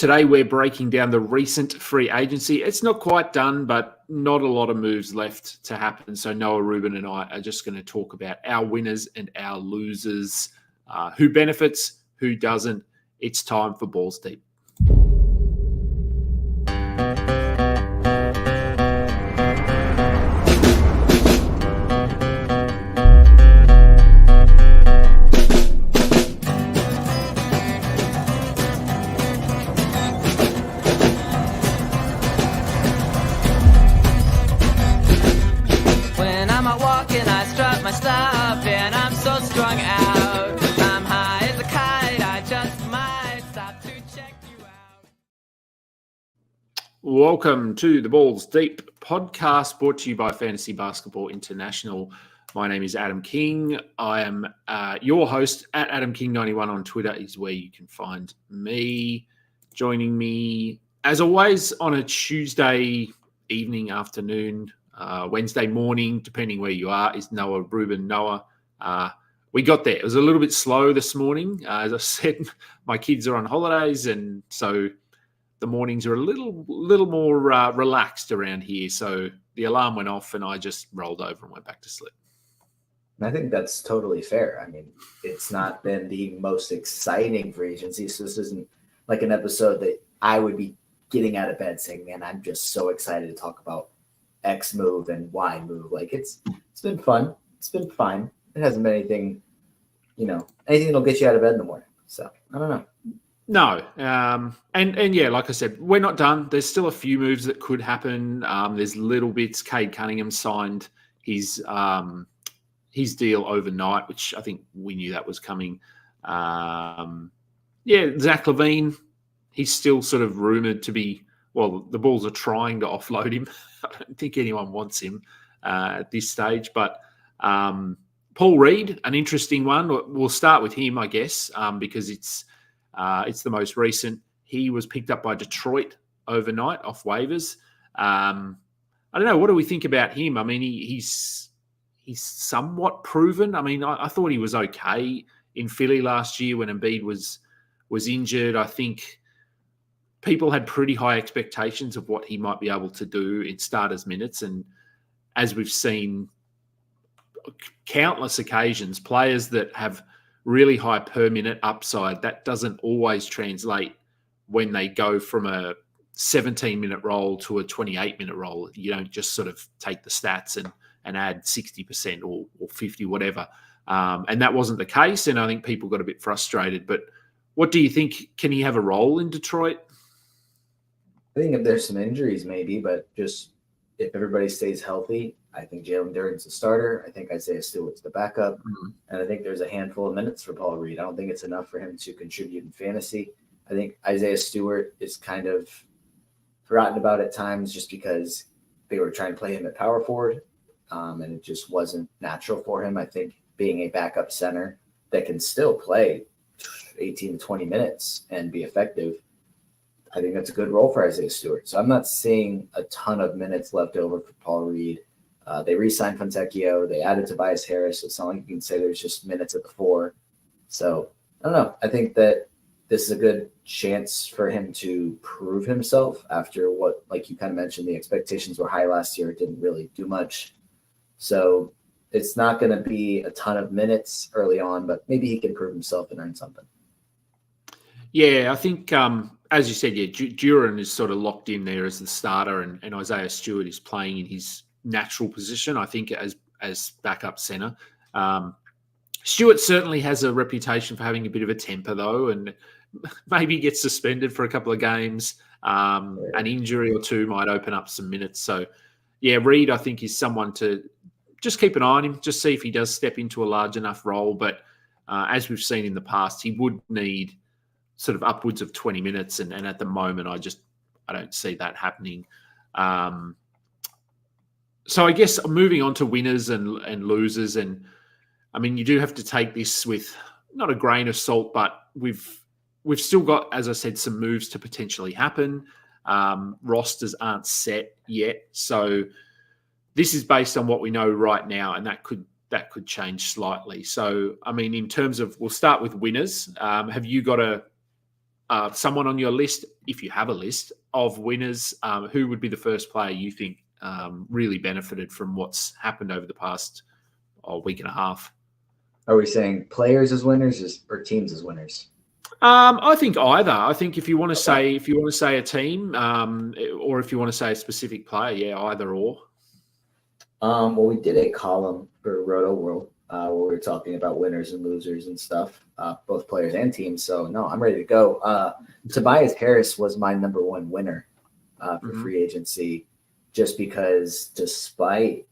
Today we're breaking down the recent free agency. It's not quite done, but not a lot of moves left to happen. So Noah Rubin and I are just going to talk about our winners and our losers, who benefits, who doesn't. It's time for Balls Deep. Welcome to the Balls Deep podcast, brought to you by Fantasy Basketball International. My name is Adam King. I am your host at AdamKing91 on Twitter is where you can find me. Joining me, as always, on a Tuesday evening, afternoon, Wednesday morning, depending where you are, is Noah Rubin. Noah, we got there. It was a little bit slow this morning. As I said, my kids are on holidays, and so the mornings are a little more relaxed around here. So the alarm went off and I just rolled over and went back to sleep. I think that's totally fair. I mean, it's not been the most exciting free agency. So this isn't like an episode that I would be getting out of bed saying, man, I'm just so excited to talk about X move and Y move. Like it's been fun. It's been fine. It hasn't been anything, anything that'll get you out of bed in the morning. So I don't know. No. And yeah, like I said, we're not done. There's still a few moves that could happen. There's little bits. Cade Cunningham signed his deal overnight, which I think we knew that was coming. Zach LaVine, he's still sort of rumored to be, well, the Bulls are trying to offload him. I don't think anyone wants him at this stage. But Paul Reed, an interesting one. We'll start with him, I guess, because it's the most recent. He was picked up by Detroit overnight off waivers. I don't know. What do we think about him? I mean, he's somewhat proven. I mean, I thought he was okay in Philly last year when Embiid was injured. I think people had pretty high expectations of what he might be able to do in starters minutes. And as we've seen countless occasions, players that have really high per minute upside, that doesn't always translate when they go from a 17-minute role to a 28-minute role. You don't just sort of take the stats and add 60% or 50, whatever. And that wasn't the case, and I think people got a bit frustrated. But what do you think? Can he have a role in Detroit? I think if there's some injuries, maybe, but just if everybody stays healthy, I think Jalen Duren's the starter. I think Isaiah Stewart's the backup. Mm-hmm. And I think there's a handful of minutes for Paul Reed. I don't think it's enough for him to contribute in fantasy. I think Isaiah Stewart is kind of forgotten about at times just because they were trying to play him at power forward, and it just wasn't natural for him. I think being a backup center that can still play 18 to 20 minutes and be effective, I think that's a good role for Isaiah Stewart. So I'm not seeing a ton of minutes left over for Paul Reed. They re-signed Fontecchio. They added Tobias Harris. So it's not like you can say there's just minutes at the four. So I don't know. I think that this is a good chance for him to prove himself after what, like you kind of mentioned, the expectations were high last year. It didn't really do much. So it's not going to be a ton of minutes early on, but maybe he can prove himself and earn something. Yeah, I think, as you said, Duren is sort of locked in there as the starter, and Isaiah Stewart is playing in his natural position, I think, as backup center. Stewart certainly has a reputation for having a bit of a temper, though, and maybe gets suspended for a couple of games. An injury or two might open up some minutes. So, yeah, Reed, I think, is someone to just keep an eye on him, just see if he does step into a large enough role. But as we've seen in the past, he would need sort of upwards of 20 minutes, and at the moment, I don't see that happening. So I guess moving on to winners and losers, and I mean, you do have to take this with not a grain of salt, but we've still got, as I said, some moves to potentially happen. Rosters aren't set yet, so this is based on what we know right now, and that could change slightly. So, I mean, in terms of, we'll start with winners. Have you got a someone on your list, if you have a list of winners, who would be the first player you think really benefited from what's happened over the past week and a half? Are we saying players as winners or teams as winners? I think either. I think if you want to Okay. say a team, or if you want to say a specific player, yeah, either or. Well, we did a column for Roto World where we were talking about winners and losers and stuff, both players and teams. So no, I'm ready to go. Tobias Harris was my number one winner for free agency, just because despite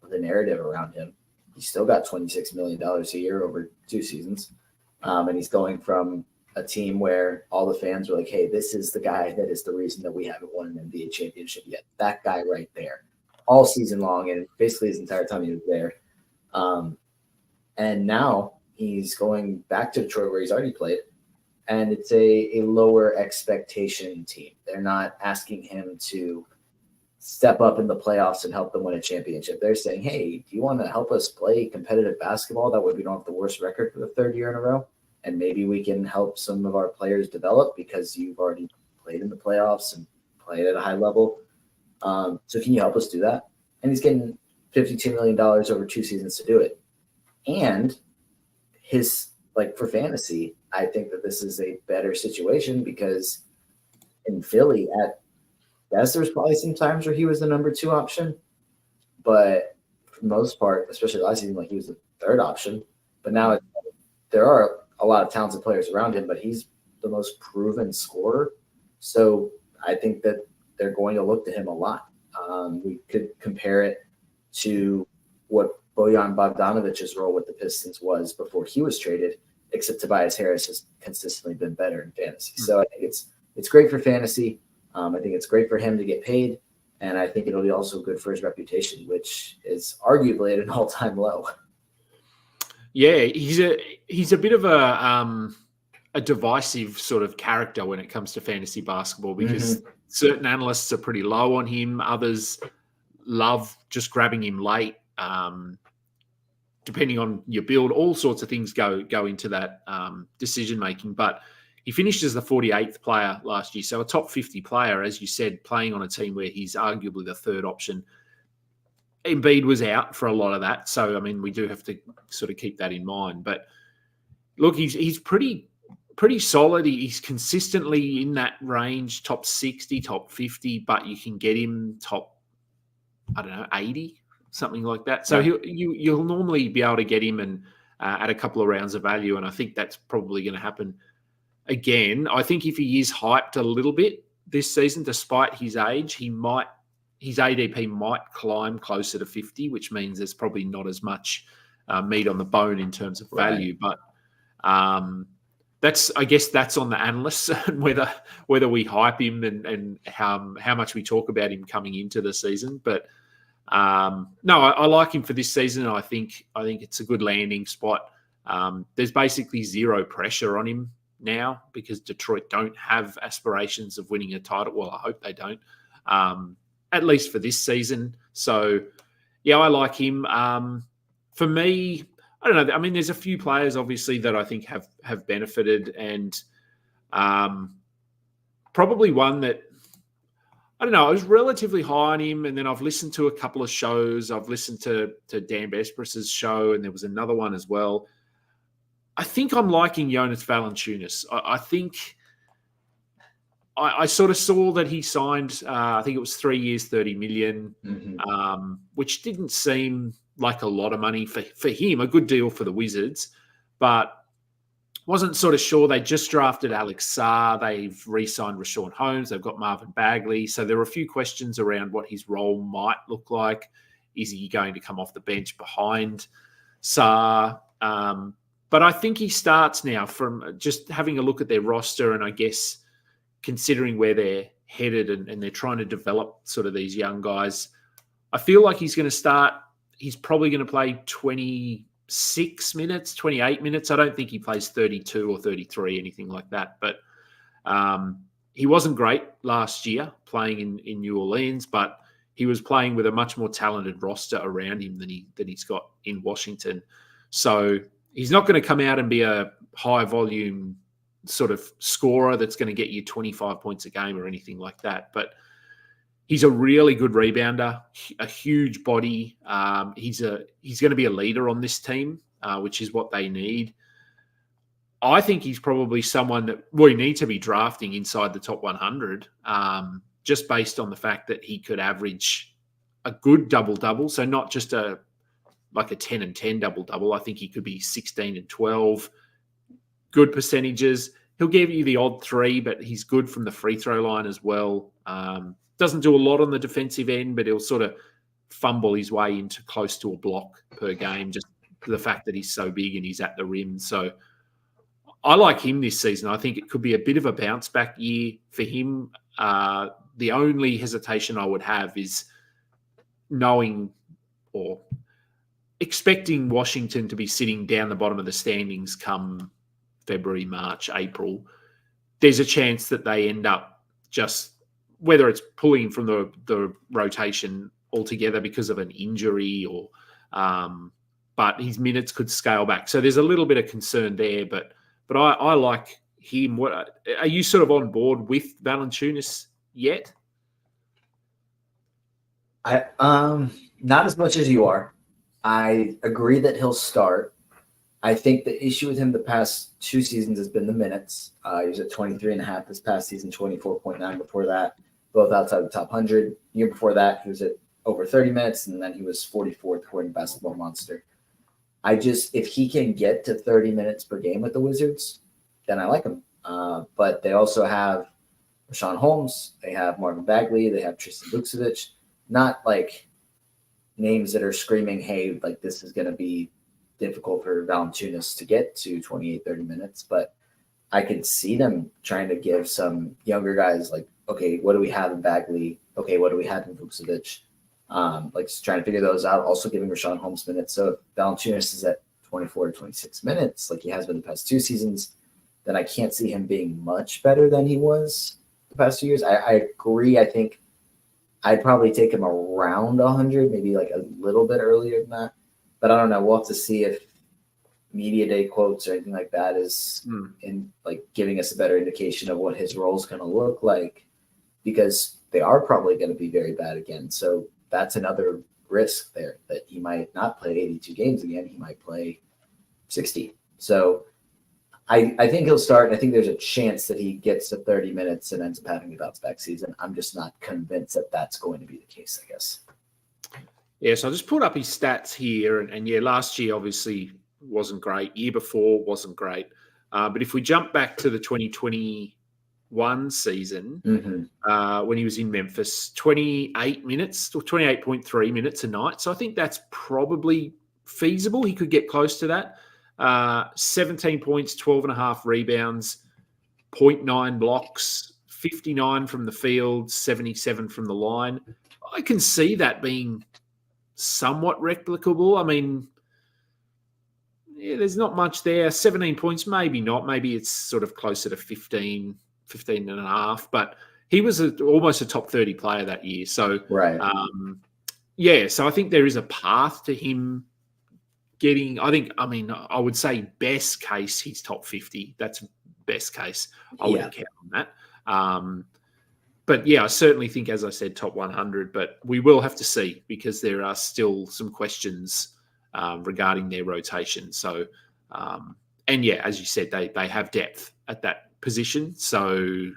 the narrative around him, he still got $26 million a year over 2 seasons. And he's going from a team where all the fans were like, hey, this is the guy that is the reason that we haven't won an NBA championship yet. That guy right there, all season long, and basically his entire time he was there. And now he's going back to Detroit where he's already played. And it's a lower expectation team. They're not asking him to step up in the playoffs and help them win a championship. They're saying, hey, do you want to help us play competitive basketball? That way we don't have the worst record for the 3rd year in a row. And maybe we can help some of our players develop because you've already played in the playoffs and played at a high level. So can you help us do that? And he's getting $52 million over 2 seasons to do it. And for fantasy, I think that this is a better situation because in Philly yes, there's probably some times where he was the number 2 option, but for the most part, especially last season, he was the 3rd option. But now there are a lot of talented players around him, but he's the most proven scorer. So I think that they're going to look to him a lot. We could compare it to what Bojan Bogdanovic's role with the Pistons was before he was traded, except Tobias Harris has consistently been better in fantasy. So I think it's great for fantasy. I think it's great for him to get paid, and I think it'll be also good for his reputation, which is arguably at an all-time low. Yeah, he's a bit of a divisive sort of character when it comes to fantasy basketball because certain analysts are pretty low on him. Others love just grabbing him late. Depending on your build, all sorts of things go into that decision making. But he finished as the 48th player last year, so a top 50 player, as you said, playing on a team where he's arguably the 3rd option. Embiid was out for a lot of that, so I mean we do have to sort of keep that in mind. But look, he's pretty solid. He's consistently in that range, top 60, top 50, but you can get him top, 80, something like that. So you'll normally be able to get him and at a couple of rounds of value, and I think that's probably going to happen again. I think if he is hyped a little bit this season, despite his age, his ADP might climb closer to 50, which means there's probably not as much meat on the bone in terms of value. Right. But I guess that's on the analysts and whether we hype him and how much we talk about him coming into the season. But no, I like him for this season. I think it's a good landing spot. There's basically zero pressure on him now because Detroit don't have aspirations of winning a title. Well, I hope they don't, at least for this season. So, yeah, I like him. For me, I don't know. I mean, there's a few players, obviously, that I think have benefited, and probably one that, I don't know, I was relatively high on him, and then I've listened to a couple of shows. I've listened to Dan Besbris's show, and there was another one as well. I think I'm liking Jonas Valanciunas. I think I sort of saw that he signed, I think it was 3 years, $30 million, which didn't seem like a lot of money for him, a good deal for the Wizards, but wasn't sort of sure. They just drafted Alex Sarr. They've re-signed Rashawn Holmes. They've got Marvin Bagley. So there were a few questions around what his role might look like. Is he going to come off the bench behind Sarr? But I think he starts now from just having a look at their roster, and I guess considering where they're headed and they're trying to develop sort of these young guys, I feel like he's going to start. He's probably going to play 26 minutes, 28 minutes. I don't think he plays 32 or 33, anything like that. But he wasn't great last year playing in New Orleans, but he was playing with a much more talented roster around him than he's got in Washington. So he's not going to come out and be a high volume sort of scorer that's going to get you 25 points a game or anything like that. But he's a really good rebounder, a huge body. He's going to be a leader on this team, which is what they need. I think he's probably someone that we need to be drafting inside the top 100, just based on the fact that he could average a good double-double. So not just like a 10 and 10 double-double. I think he could be 16 and 12. Good percentages. He'll give you the odd 3, but he's good from the free throw line as well. Doesn't do a lot on the defensive end, but he'll sort of fumble his way into close to a block per game, just for the fact that he's so big and he's at the rim. So I like him this season. I think it could be a bit of a bounce back year for him. The only hesitation I would have is knowing or expecting Washington to be sitting down the bottom of the standings come February, March, April. There's a chance that they end up just, whether it's pulling from the rotation altogether because of an injury or but his minutes could scale back. So there's a little bit of concern there, but I like him. Are you sort of on board with Valanciunas yet? Not as much as you are. I agree that he'll start. I think the issue with him the past 2 seasons has been the minutes. He was at 23.5 this past season, 24.9 before that, both outside the top 100. The year before that, he was at over 30 minutes, and then he was 44th according to Basketball Monster. If he can get to 30 minutes per game with the Wizards, then I like him. But they also have Rashawn Holmes, they have Marvin Bagley, they have Tristan Vukcevic. Not like names that are screaming, hey, like this is going to be difficult for Valanciunas to get to 28, 30 minutes. But I can see them trying to give some younger guys like, okay, what do we have in Bagley? Okay, what do we have in Vukcevic? Like just trying to figure those out. Also giving Rashawn Holmes minutes. So if Valanciunas is at 24 to 26 minutes, like he has been the past 2 seasons, then I can't see him being much better than he was the past 2 years. I agree. I think I'd probably take him around 100, maybe like a little bit earlier than that. But I don't know. We'll have to see if media day quotes or anything like that is in like giving us a better indication of what his role is going to look like, because they are probably going to be very bad again. So that's another risk there that he might not play 82 games again. He might play 60. So I think he'll start. And I think there's a chance that he gets to 30 minutes and ends up having a bounce back season. I'm just not convinced that that's going to be the case, I guess. Yeah, so I just pulled up his stats here. And yeah, last year obviously wasn't great. Year before wasn't great. But if we jump back to the 2021 season, when he was in Memphis, 28 minutes or 28.3 minutes a night. So I think that's probably feasible. He could get close to that. 17 points, 12.5 rebounds, 0.9 blocks, 59 from the field, 77 from the line. I can see that being somewhat replicable. I mean, yeah, there's not much there. 17 points, maybe not. Maybe it's sort of closer to 15 and a half. But he was almost a top 30 player that year. So, right. So I think there is a path to him getting, I would say best case, he's top 50. That's best case. I wouldn't count on that. But yeah, I certainly think, as I said, top 100. But we will have to see, because there are still some questions regarding their rotation. So, and yeah, as you said, they have depth at that position. So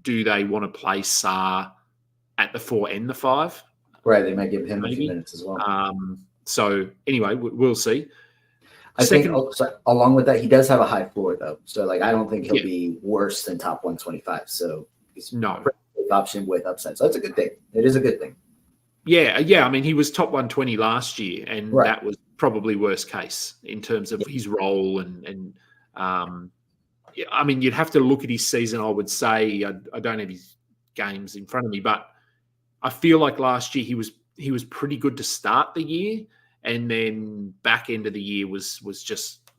do they want to play Sarr at the 4 and the 5? Right, they might give him a few minutes as well. So anyway, we'll see. I think along with that, he does have a high floor though. So like, I don't think he'll be worse than top 125. So he's a option with upside. So that's a good thing. It is a good thing. Yeah. I mean, he was top 120 last year, and that was probably worst case in terms of his role. And I mean, you'd have to look at his season. I would say I don't have his games in front of me, but I feel like last year he was pretty good to start the year, and then back end of the year was just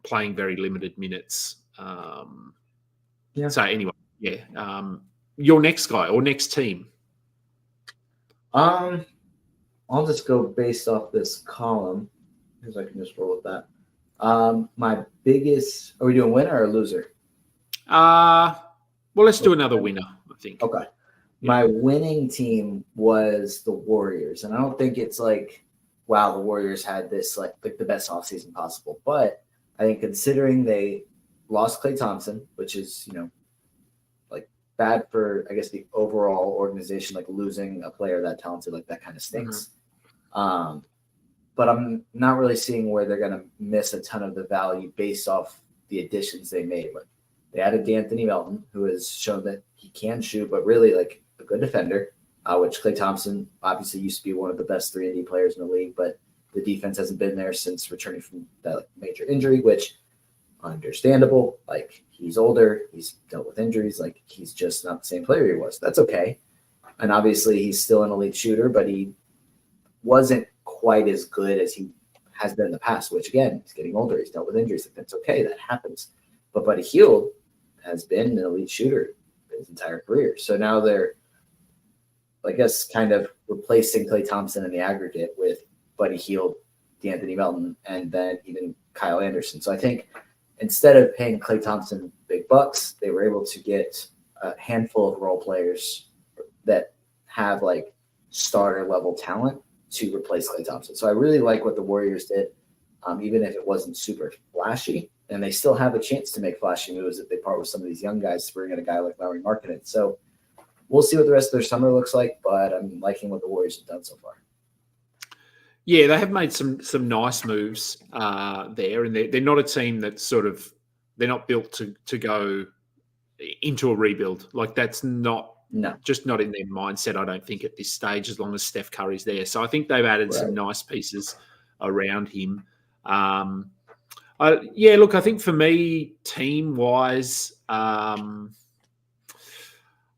playing very limited minutes. So anyway, your next guy or next team. I'll just go based off this column, because I can just roll with that. My biggest, are we doing winner or loser? Well, let's do another winner, I think. Okay. My winning team was the Warriors. And I don't think it's like, wow, the Warriors had this like the best offseason possible. But I think considering they lost Klay Thompson, which is, like bad for, I guess, the overall organization, like losing a player that talented, like that kind of stinks. But I'm not really seeing where they're going to miss a ton of the value based off the additions they made. Like they added D'Anthony Melton, who has shown that he can shoot, but really like a good defender, which Klay Thompson obviously used to be one of the best 3-and-D players in the league, but the defense hasn't been there since returning from that major injury, which understandable. Like he's older, he's dealt with injuries, like he's just not the same player he was. That's okay. And obviously he's still an elite shooter, but he wasn't quite as good as he has been in the past, which again, he's getting older. He's dealt with injuries. That's okay. That happens. But Buddy Hield has been an elite shooter his entire career. So now they're, I guess, kind of replacing Klay Thompson in the aggregate with Buddy Hield, D'Anthony Melton, and then even Kyle Anderson. So I think instead of paying Klay Thompson big bucks, they were able to get a handful of role players that have like starter level talent to replace Klay Thompson. So I really like what the Warriors did, even if it wasn't super flashy. And they still have a chance to make flashy moves if they part with some of these young guys to bring in a guy like Lauri Markkanen. So we'll see what the rest of their summer looks like, but I'm liking what the Warriors have done so far. Yeah, they have made some nice moves there, and they're not a team that's sort of they're not built to go into a rebuild. Like that's just not in their mindset. I don't think at this stage, as long as Steph Curry's there. So I think they've added some nice pieces around him. Look, I think for me, team wise, I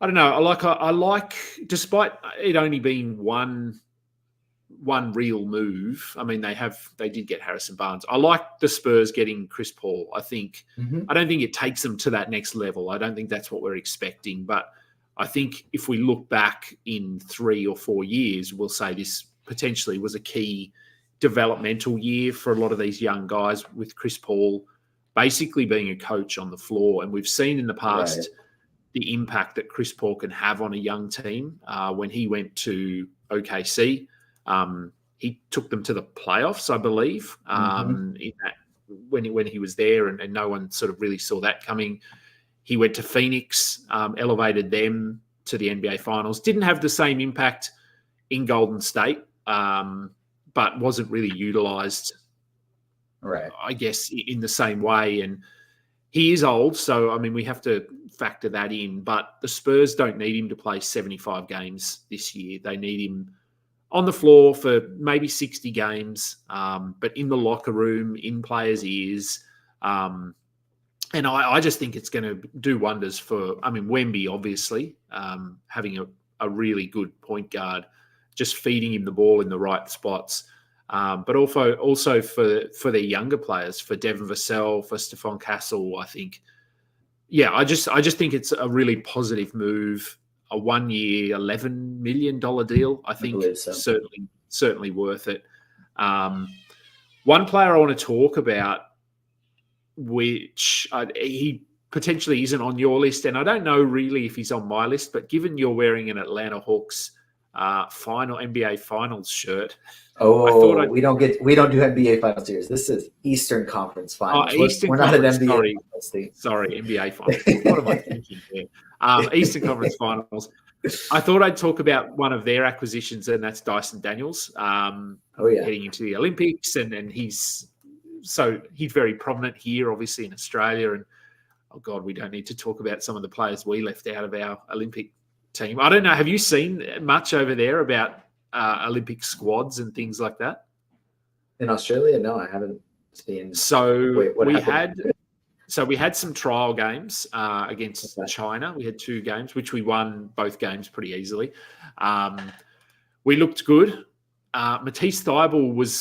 don't know. I like, despite it only being one real move. I mean, they did get Harrison Barnes. I like the Spurs getting Chris Paul. I think I don't think it takes them to that next level. I don't think that's what we're expecting. But I think if we look back in 3 or 4 years, we'll say this potentially was a key developmental year for a lot of these young guys, with Chris Paul basically being a coach on the floor. And we've seen in the past the impact that Chris Paul can have on a young team. When he went to OKC, he took them to the playoffs, I believe, in that, when he was there, and no one sort of really saw that coming. He went to Phoenix, elevated them to the NBA Finals. Didn't have the same impact in Golden State, but wasn't really utilized, I guess, in the same way. And he is old, so, I mean, we have to factor that in. But the Spurs don't need him to play 75 games this year. They need him on the floor for maybe 60 games, but in the locker room, in players' ears. And I just think it's going to do wonders for, I mean, Wemby, obviously, having a really good point guard, just feeding him the ball in the right spots. But also for their younger players, for Devin Vassell, for Stephon Castle, I think. Yeah, I just think it's a really positive move. A 1-year, $11 million deal. I think so. certainly worth it. One player I want to talk about, which he potentially isn't on your list, and I don't know really if he's on my list, but given you're wearing an Atlanta Hawks NBA Finals shirt. We don't do NBA Finals series. This is Eastern Conference Finals. We're not an NBA Finals team. Sorry, NBA Finals. What am I thinking there? Eastern Conference Finals. I thought I'd talk about one of their acquisitions, and that's Dyson Daniels. Heading into the Olympics, and he's very prominent here, obviously in Australia. And oh God, we don't need to talk about some of the players we left out of our Olympic team. I don't know. Have you seen much over there about Olympic squads and things like that? In Australia? No, I haven't seen. So we had some trial games against China. We had 2 games, which we won both games pretty easily. We looked good. Matisse Thybulle was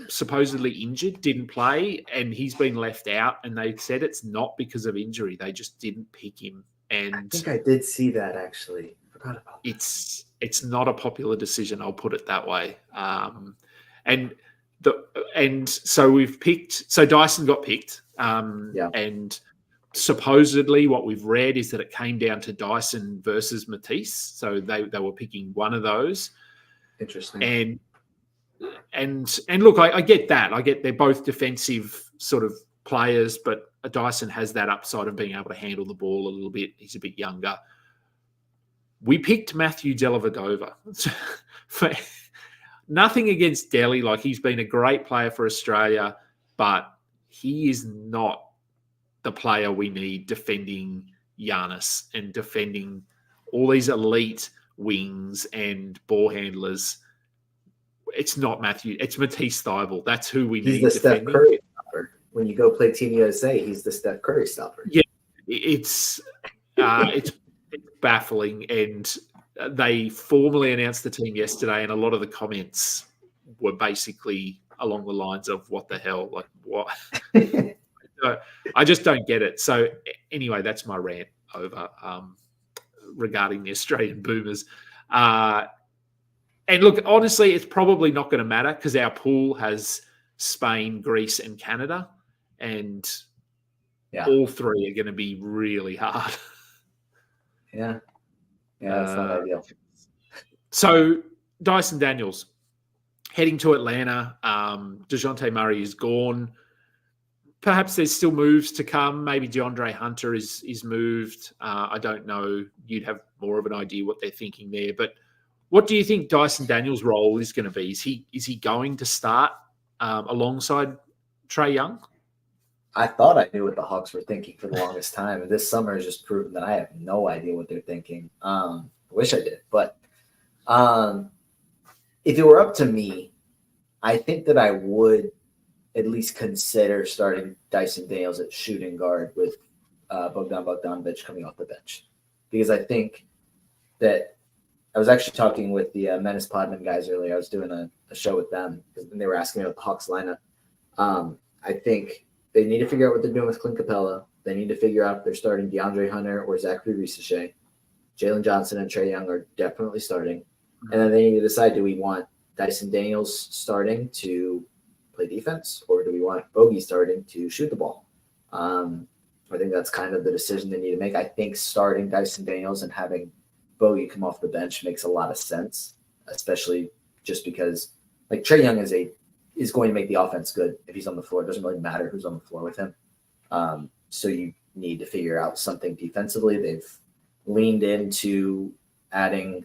supposedly injured, didn't play, and he's been left out. And they said it's not because of injury; they just didn't pick him. And I think I did see that, actually. Forgot about that. It's not a popular decision. I'll put it that way. So we've picked. So Dyson got picked. And supposedly what we've read is that it came down to Dyson versus Matisse. So they were picking one of those. Interesting. And look, I get that. I get they're both defensive sort of players, but Dyson has that upside of being able to handle the ball a little bit. He's a bit younger. We picked Matthew Dellavedova. For nothing against Delhi. Like, he's been a great player for Australia, but he is not the player we need defending Giannis and defending all these elite wings and ball handlers. It's not Matthew. It's Matisse Thybulle. That's who we need. He's the Steph Curry stopper. When you go play Team USA, he's the Steph Curry stopper. Yeah, it's baffling. And they formally announced the team yesterday, and a lot of the comments were basically along the lines of, what the hell? Like, what? I just don't get it. So anyway, that's my rant over regarding the Australian Boomers. And look, honestly, it's probably not going to matter because our pool has Spain, Greece, and Canada, and all three are going to be really hard. Yeah, that's not ideal. So Dyson Daniels heading to Atlanta. DeJounte Murray is gone. Perhaps there's still moves to come. Maybe DeAndre Hunter is moved. I don't know. You'd have more of an idea what they're thinking there. But what do you think Dyson Daniels' role is going to be? Is he going to start alongside Trae Young? I thought I knew what the Hawks were thinking for the longest time, and this summer has just proven that I have no idea what they're thinking. I wish I did, but if it were up to me, I think that I would at least consider starting Dyson Daniels at shooting guard with Bogdan Bogdanovic coming off the bench, because I think that I was actually talking with the Menace Podman guys earlier. I was doing a show with them, and they were asking me about the Hawks lineup. I think they need to figure out what they're doing with Clint Capella. They need to figure out if they're starting DeAndre Hunter or Zachary Risache. Jalen Johnson and Trae Young are definitely starting. And then they need to decide, do we want Dyson Daniels starting to play defense, or do we want Bogey starting to shoot the ball? I think that's kind of the decision they need to make. I think starting Dyson Daniels and having Bogey come off the bench makes a lot of sense, especially just because, like, Trae Young is going to make the offense good if he's on the floor. It doesn't really matter who's on the floor with him. So you need to figure out something defensively. They've leaned into adding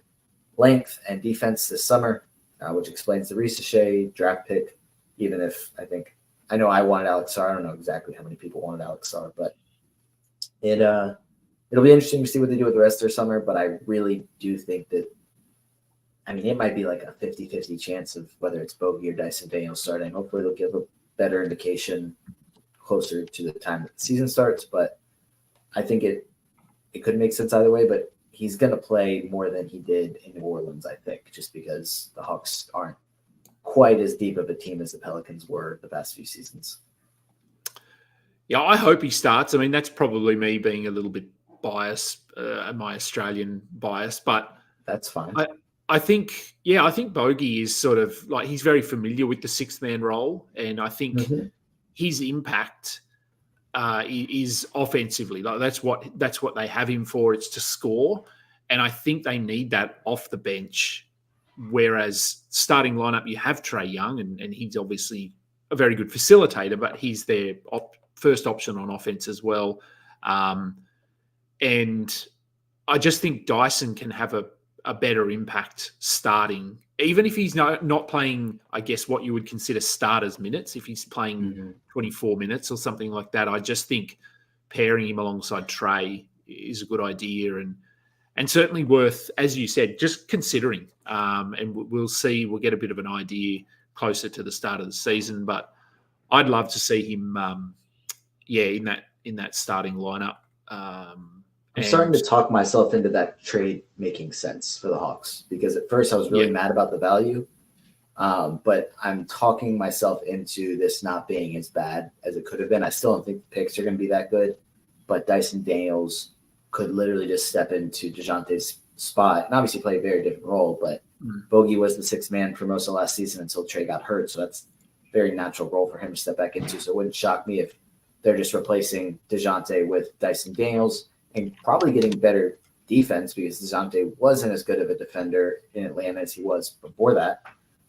length and defense this summer, which explains the Risache draft pick, even if I know I wanted Alex Sarr. I don't know exactly how many people wanted Alex Sarr, but it'll be interesting to see what they do with the rest of their summer. But I really do think that, it might be like a 50-50 chance of whether it's Bogey or Dyson Daniels starting. Hopefully they'll give a better indication closer to the time that the season starts. But I think it could make sense either way. But he's going to play more than he did in New Orleans, I think, just because the Hawks aren't quite as deep of a team as the Pelicans were the past few seasons. Yeah, I hope he starts. That's probably me being a little bit biased, my Australian bias, but that's fine. I think Bogey is sort of like, he's very familiar with the sixth man role, and I think his impact is offensively. Like, that's what they have him for. It's to score, and I think they need that off the bench. Whereas starting lineup, you have Trae Young, and he's obviously a very good facilitator, but he's their first option on offense as well. And I just think Dyson can have a better impact starting, even if he's not playing, I guess, what you would consider starters minutes. If he's playing 24 minutes or something like that, I just think pairing him alongside Trae is a good idea, and certainly worth, as you said, just considering. And we'll see. We'll get a bit of an idea closer to the start of the season, but I'd love to see him, in that starting lineup. I'm starting to talk myself into that trade making sense for the Hawks, because at first I was really mad about the value, but I'm talking myself into this not being as bad as it could have been. I still don't think the picks are going to be that good, but Dyson Daniels could literally just step into DeJounte's spot and obviously play a very different role, but Bogey was the sixth man for most of last season until Trae got hurt, so that's a very natural role for him to step back into. So it wouldn't shock me if they're just replacing DeJounte with Dyson Daniels and probably getting better defense because DeJounte wasn't as good of a defender in Atlanta as he was before that.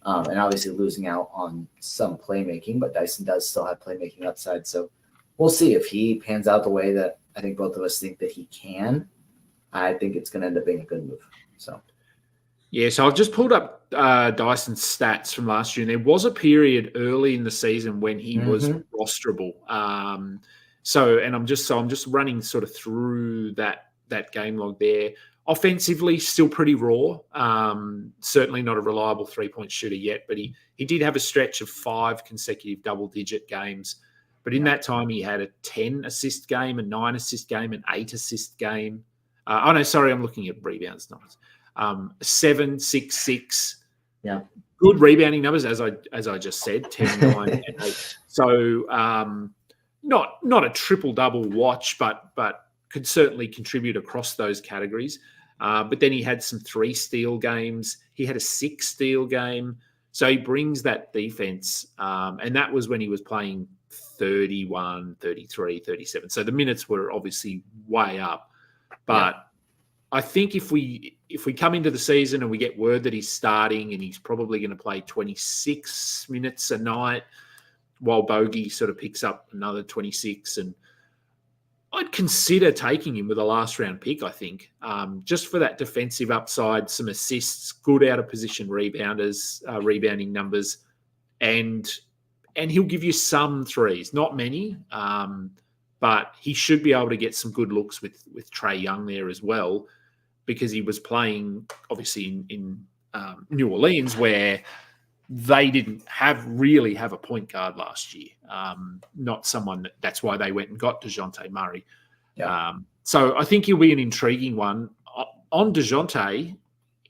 And obviously losing out on some playmaking, but Dyson does still have playmaking upside. So we'll see if he pans out the way that I think both of us think that he can. I think it's going to end up being a good move. So, yeah, so I've just pulled up Dyson's stats from last year, and there was a period early in the season when he was rosterable. I'm just running sort of through that game log there. Offensively, still pretty raw. Certainly not a reliable 3-point shooter yet, but he did have a stretch of 5 consecutive double-digit games. But in that time, he had a 10-assist game, a 9-assist game, an 8-assist game. I'm looking at rebounds numbers. 7, 6, 6. Yeah. Good rebounding numbers, as I just said, 10, 9, and 8. So not a triple-double watch, but could certainly contribute across those categories. But then he had some 3-steal games. He had a 6-steal game. So he brings that defense. And that was when he was playing 31, 33, 37. So the minutes were obviously way up. But I think if we come into the season and we get word that he's starting and he's probably going to play 26 minutes a night while Bogey sort of picks up another 26, and I'd consider taking him with a last-round pick, I think, just for that defensive upside, some assists, good out-of-position rebounding numbers, and he'll give you some threes, not many, but he should be able to get some good looks with Trae Young there as well, because he was playing, obviously, in New Orleans, where they didn't really have a point guard last year. Not someone that's why they went and got DeJounte Murray. Yeah. So I think he'll be an intriguing one. On DeJounte,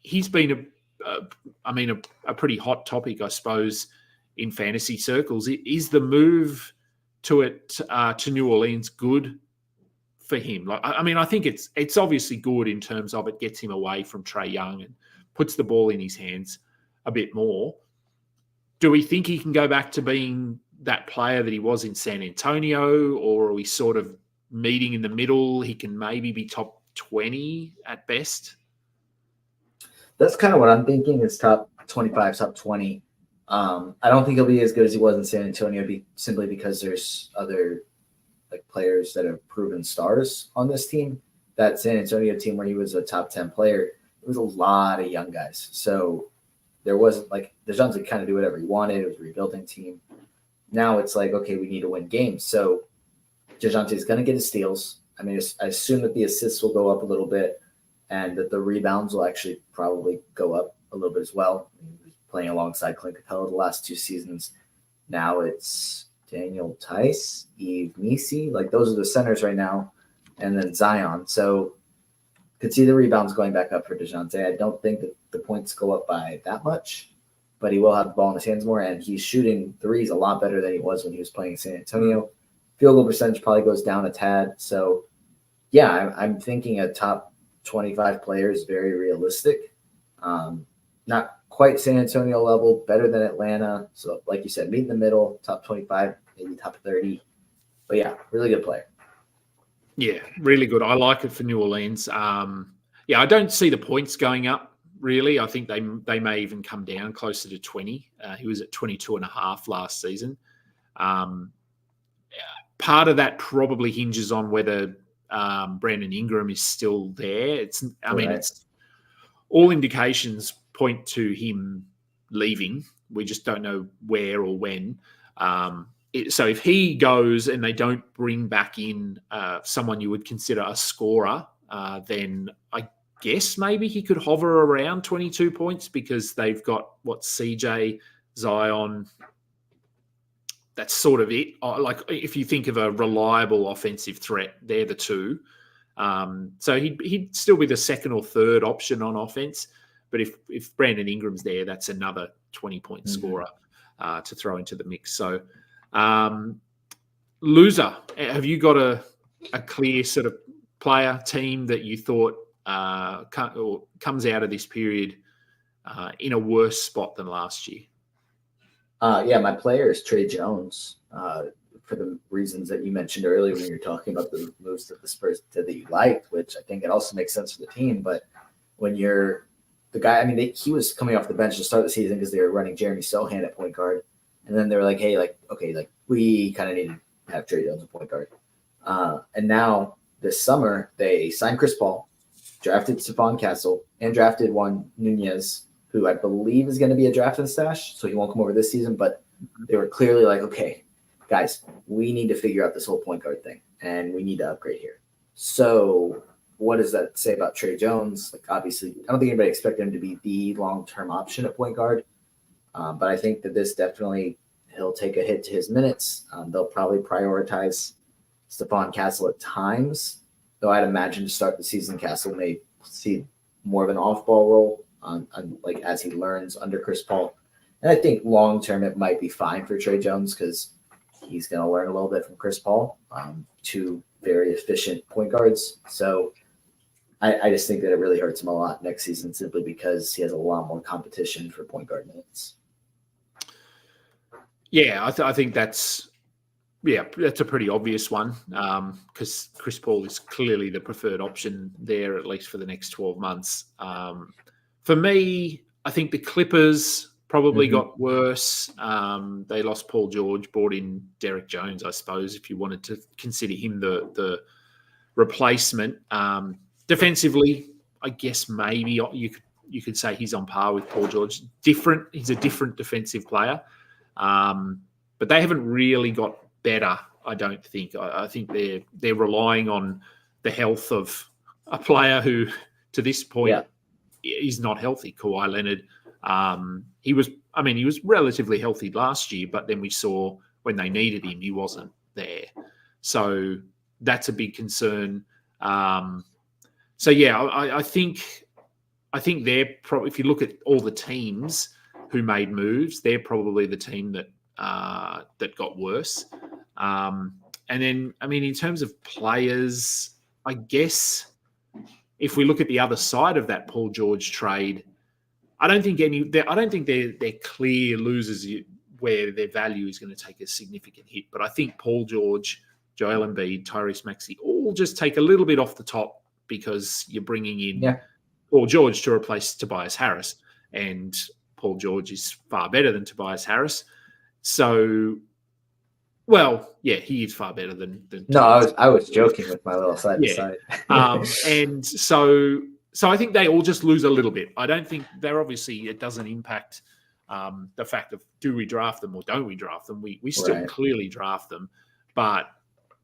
he's been a pretty hot topic, I suppose, in fantasy circles. Is the move to New Orleans good for him? I think it's obviously good in terms of it gets him away from Trae Young and puts the ball in his hands a bit more. Do we think he can go back to being that player that he was in San Antonio, or are we sort of meeting in the middle? He can maybe be top 20 at best. That's kind of what I'm thinking, is top 25, top 20. I don't think he'll be as good as he was in San Antonio, simply because there's other players that have proven stars on this team. That San Antonio team where he was a top 10 player, it was a lot of young guys. So there wasn't DeJounte could kind of do whatever he wanted. It was a rebuilding team. Now it's okay, we need to win games. So DeJounte is going to get his steals. I assume that the assists will go up a little bit and that the rebounds will actually probably go up a little bit as well. He was playing alongside Clint Capella the last 2 seasons. Now it's Daniel Tice, Yves Nisi. Those are the centers right now. And then Zion. So could see the rebounds going back up for DeJounte. I don't think that the points go up by that much, but he will have the ball in his hands more, and he's shooting threes a lot better than he was when he was playing in San Antonio. Field goal percentage probably goes down a tad. So, yeah, I'm thinking a top 25 player is very realistic. Not quite San Antonio level, better than Atlanta. So, like you said, meet in the middle, top 25, maybe top 30. But, yeah, really good player. Yeah, really good. I like it for New Orleans. I don't see the points going up, really. I think they may even come down closer to 20. He was at 22.5 last season. Part of that probably hinges on whether Brandon Ingram is still there. It's all indications point to him leaving. We just don't know where or when. So if he goes and they don't bring back in someone you would consider a scorer, then I guess maybe he could hover around 22 points, because they've got CJ, Zion. That's sort of it. If you think of a reliable offensive threat, they're the two. So he'd still be the second or third option on offense. But if Brandon Ingram's there, that's another 20-point scorer to throw into the mix. So loser, have you got a clear sort of player team that you thought comes out of this period in a worse spot than last year? My player is Trey Jones. for the reasons that you mentioned earlier when you're talking about the moves that the Spurs did that you liked, which I think it also makes sense for the team. But when you're the guy, I mean, he was coming off the bench to start the season because they were running Jeremy Sohan at point guard. And then they were like, hey, like, okay, like we kind of need to have Trey Jones at point guard. And now this summer, they signed Chris Paul, drafted Stephon Castle, and drafted Juan Nunez, who I believe is going to be a draft and stash, so he won't come over this season. But they were clearly like, okay, guys, we need to figure out this whole point guard thing, and we need to upgrade here. So what does that say about Trey Jones? Like, obviously, I don't think anybody expected him to be the long-term option at point guard. But I think that this definitely, he'll take a hit to his minutes. They'll probably prioritize Stephon Castle at times, though I'd imagine to start the season, Castle may see more of an off-ball role like as he learns under Chris Paul. And I think long-term it might be fine for Trey Jones because he's going to learn a little bit from Chris Paul, two very efficient point guards. So I just think that it really hurts him a lot next season simply because he has a lot more competition for point guard minutes. Yeah, I think that's a pretty obvious one because Chris Paul is clearly the preferred option there, at least for the next 12 months. For me, I think the Clippers probably got worse. They lost Paul George, brought in Derek Jones, I suppose, if you wanted to consider him the replacement. Defensively, I guess maybe you could say he's on par with Paul George. He's a different defensive player. But they haven't really got better, I don't think. I think they're relying on the health of a player who, to this point, is not healthy. Kawhi Leonard. He was relatively healthy last year, but then we saw when they needed him, he wasn't there. So that's a big concern. I think they're probably, if you look at all the teams who made moves, they're probably the team that got worse. And then, in terms of players, I guess if we look at the other side of that Paul George trade, I don't think they're clear losers where their value is going to take a significant hit. But I think Paul George, Joel Embiid, Tyrese Maxey all just take a little bit off the top because you're bringing in Paul George to replace Tobias Harris, and Paul George is far better than Tobias Harris. So, he is far better than No, I was joking with my little side to side. And so I think they all just lose a little bit. I don't think it doesn't impact the fact of do we draft them or don't we draft them. We still clearly draft them, but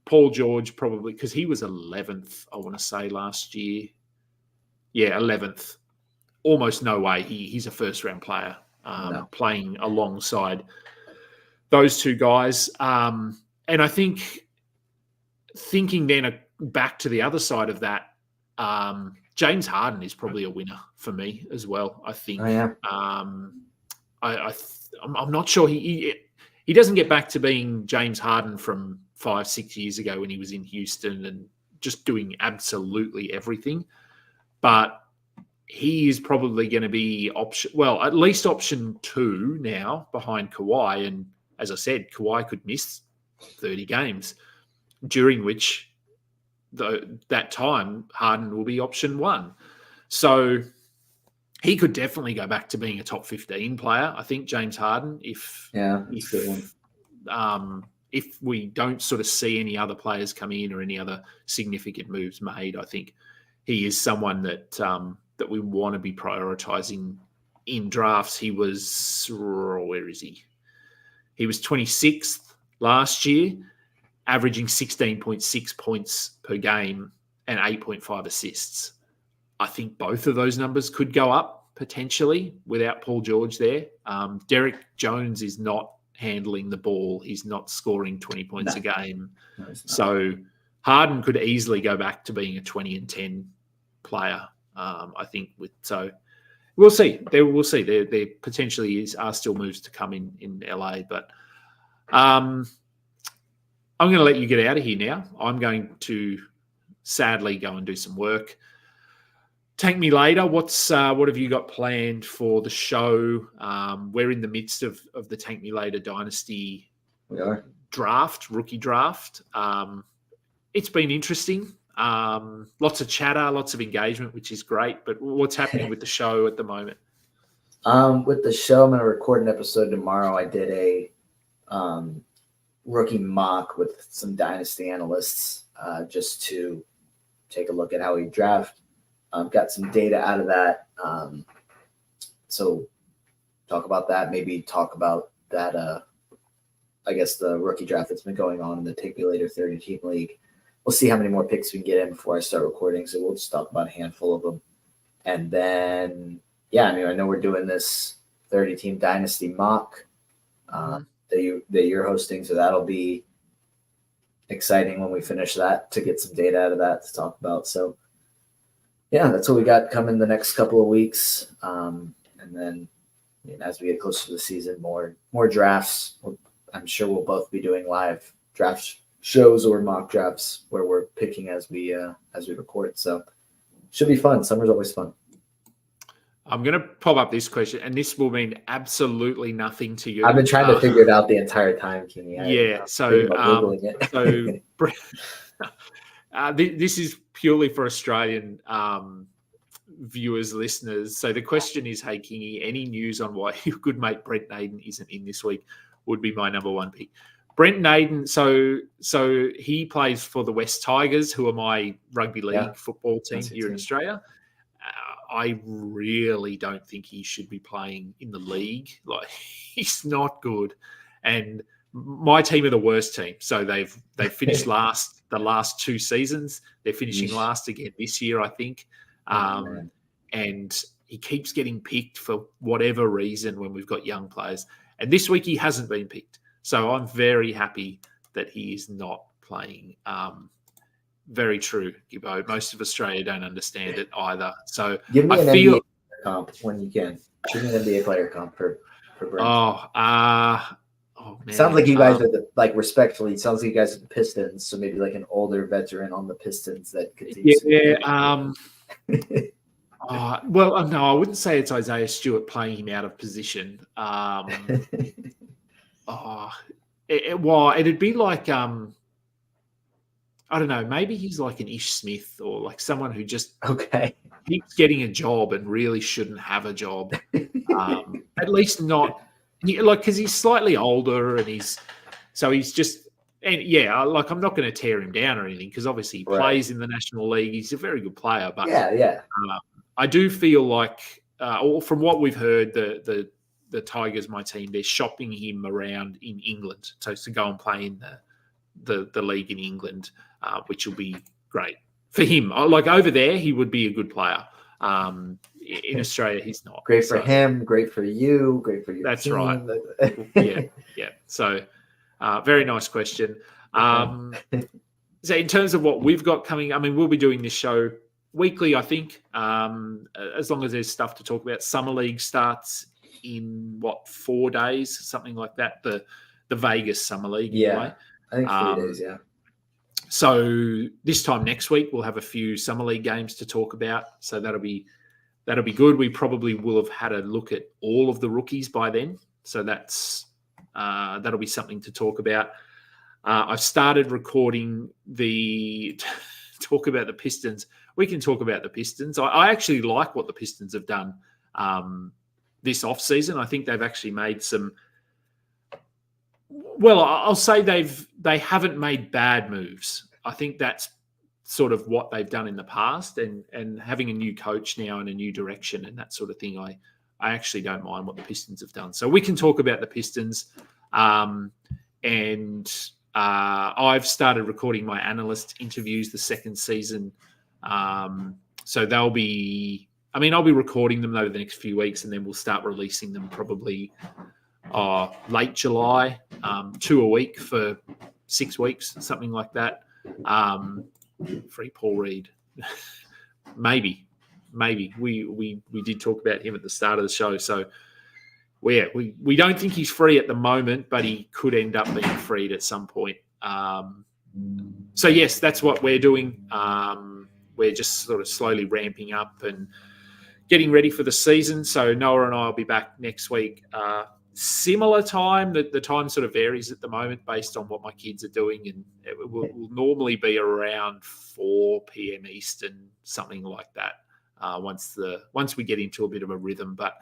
Paul George probably, because he was 11th, I want to say, last year. Yeah, 11th. Almost no way he's a first-round player playing alongside those two guys. And I think thinking then back to the other side of that, James Harden is probably a winner for me as well, I think. I'm not sure he doesn't get back to being James Harden from 5-6 years ago when he was in Houston and just doing absolutely everything. But he is probably going to be at least option 2 now behind Kawhi. And as I said, Kawhi could miss 30 games, during which that time Harden will be option 1. So he could definitely go back to being a top 15 player, I think, James Harden, if we don't sort of see any other players come in or any other significant moves made. I think he is someone that we want to be prioritizing in drafts. He was, where is he? He was 26th last year, averaging 16.6 points per game and 8.5 assists. I think both of those numbers could go up potentially without Paul George there. Derek Jones is not handling the ball. He's not scoring 20 points a game. No, so Harden could easily go back to being a 20 and 10 player, I think. We'll see. We'll see. There potentially are still moves to come in LA, but I'm going to let you get out of here now. I'm going to sadly go and do some work. Tank Me Later. What have you got planned for the show? We're in the midst of the Tank Me Later Dynasty. We are rookie draft. It's been interesting. Lots of chatter, lots of engagement, which is great. But what's happening with the show at the moment? With the show, I'm going to record an episode tomorrow. I did a rookie mock with some dynasty analysts just to take a look at how we draft. Got some data out of that. So talk about that. Maybe talk about that. I guess the rookie draft that's been going on in the Take Me Later 30-team league. We'll see how many more picks we can get in before I start recording. So we'll just talk about a handful of them. And then, I know we're doing this 30-team dynasty mock that you're hosting. So that'll be exciting when we finish that to get some data out of that to talk about. So, that's what we got coming the next couple of weeks. And then as we get closer to the season, more drafts. I'm sure we'll both be doing live draft shows or mock drafts where we're picking as we record. So should be fun. Summer's always fun. I'm going to pop up this question, and this will mean absolutely nothing to you. I've been trying to figure it out the entire time, Kingy. This is purely for Australian viewers, listeners. So the question is, hey, Kingy, any news on why your good mate Brent Naden isn't in this week? Would be my number one pick. Brent Naden, so he plays for the West Tigers, who are my rugby league football team here in Australia. I really don't think he should be playing in the league. Like, he's not good. And my team are the worst team. So they've finished last the last two seasons. They're finishing last again this year, I think. And he keeps getting picked for whatever reason when we've got young players. And this week he hasn't been picked. So I'm very happy that he is not playing. Very true, Gibbo. Most of Australia don't understand it either. So give me an NBA comp when you can. Give me an NBA player comp for Brent. Oh man. Sounds like you guys are respectfully. It sounds like you guys are the Pistons. So maybe like an older veteran on the Pistons that could. Well, no, I wouldn't say it's Isaiah Stewart playing him out of position. It'd be like I don't know. Maybe he's like an Ish Smith or like someone who just keeps getting a job and really shouldn't have a job. At least not because he's slightly older and he's just. And I'm not going to tear him down or anything because obviously he plays in the National League. He's a very good player, but I do feel like, or from what we've heard, the Tigers, my team, they're shopping him around in England to go and play in the league in England, which will be great for him. Like over there, he would be a good player. In Australia, he's not. Great for him, great for you, great for your That's team. Right. Yeah. So, very nice question. So in terms of what we've got coming, we'll be doing this show weekly, I think, as long as there's stuff to talk about. Summer League starts in 4 days, something like that. The Vegas Summer League. Yeah, anyway. I think 3 days. Yeah. So this time next week we'll have a few Summer League games to talk about. So that'll be good. We probably will have had a look at all of the rookies by then. So that'll be something to talk about. I've started recording talk about the Pistons. We can talk about the Pistons. I actually like what the Pistons have done this offseason. I think they've actually made some. Well, I'll say they haven't made bad moves. I think that's sort of what they've done in the past, and having a new coach now and a new direction and that sort of thing. I actually don't mind what the Pistons have done. So we can talk about the Pistons. And I've started recording my analyst interviews the second season. So they'll be, I'll be recording them over the next few weeks, and then we'll start releasing them probably late July, 2 a week for 6 weeks, something like that. Free Paul Reed. Maybe. We did talk about him at the start of the show. So we don't think he's free at the moment, but he could end up being freed at some point. So yes, that's what we're doing. We're just sort of slowly ramping up and getting ready for the season. So Noah and I will be back next week similar time. The time sort of varies at the moment based on what my kids are doing, and it will normally be around 4 p.m. Eastern, something like that. Once we get into a bit of a rhythm, but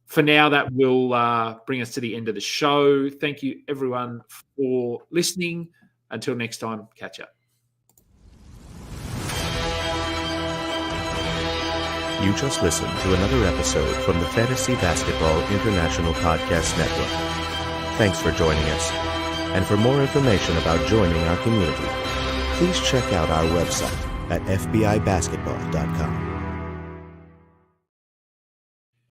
for now, that will bring us to the end of the show. Thank you, everyone, for listening. Until next time, catch up. You just listened to another episode from the Fantasy Basketball International Podcast Network. Thanks for joining us. And for more information about joining our community, please check out our website at fbibasketball.com.